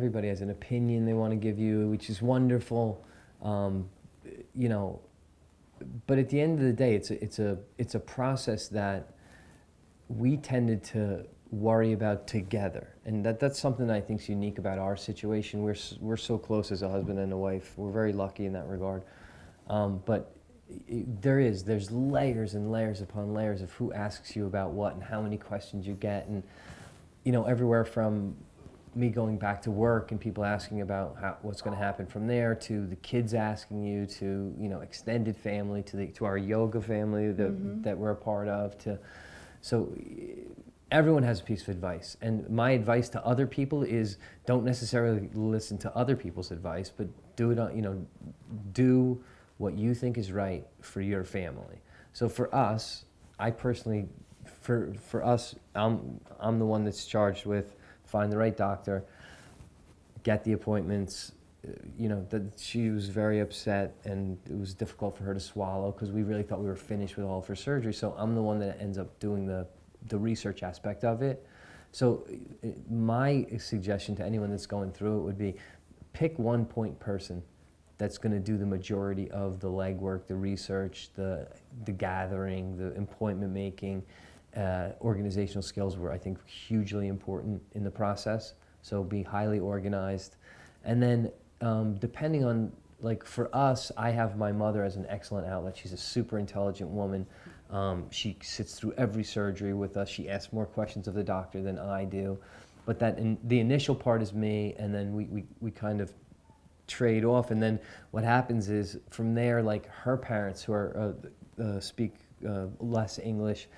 everybody has an opinion they want to give you, which is wonderful. You know, but at the end of the day, it's a process that we tended to worry about together, and that's something that I think is unique about our situation. We're so close as a husband and a wife. We're very lucky in that regard. But there's layers and layers upon layers of who asks you about what and how many questions you get, and you know, everywhere from me going back to work and people asking about what's going to happen from there, to the kids asking you, to, you know, extended family, to our yoga family that we're a part of. So everyone has a piece of advice, and my advice to other people is don't necessarily listen to other people's advice, but do it on, you know, do what you think is right for your family. So for us, I personally, for us, I'm the one that's charged with find the right doctor, get the appointments. You know, that she was very upset, and it was difficult for her to swallow because we really thought we were finished with all of her surgery. So I'm the one that ends up doing the research aspect of it. So my suggestion to anyone that's going through it would be pick one point person that's going to do the majority of the legwork, the research, the gathering, the appointment making. Organizational skills were, I think, hugely important in the process. So be highly organized. And then depending on, like for us, I have my mother as an excellent outlet. She's a super intelligent woman. She sits through every surgery with us. She asks more questions of the doctor than I do. But the initial part is me, and then we kind of trade off. And then what happens is from there, like her parents who are speak less English,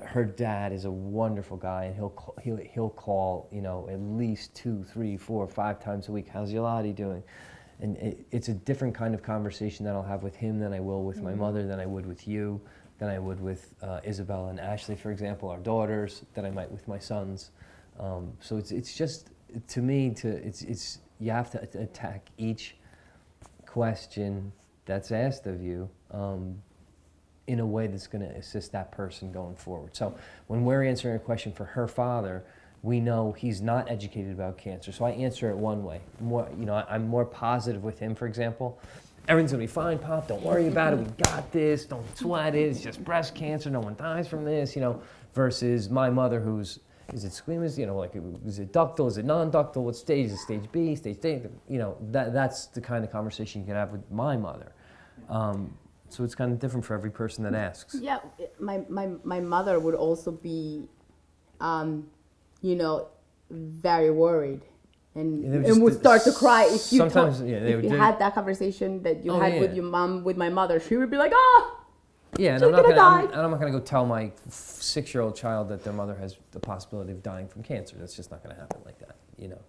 her dad is a wonderful guy, and he'll call, you know, at least 2, 3, 4, 5 times a week. How's Yulady doing? And it's a different kind of conversation that I'll have with him than I will with my mother, than I would with you, than I would with Isabella and Ashley, for example, our daughters, that I might with my sons. So it's just, to me, it's you have to attack each question that's asked of you in a way that's going to assist that person going forward. So when we're answering a question for her father, we know he's not educated about cancer. So I answer it one way. More, you know, I'm more positive with him, for example. Everything's going to be fine, Pop. Don't worry about it. We got this. Don't sweat it. It's just breast cancer. No one dies from this, you know, versus my mother who's, is it squamous? You know, like, is it ductal? Is it non-ductal? What stage? Is it stage B, stage D? You know, that's the kind of conversation you can have with my mother. So it's kind of different for every person that asks. Yeah, my mother would also be, you know, very worried, and would start to cry if you had that conversation that you had with your mom, with my mother. She would be like, "Oh, yeah, and I'm not gonna go tell my 6-year-old child that their mother has the possibility of dying from cancer. That's just not gonna happen like that, you know."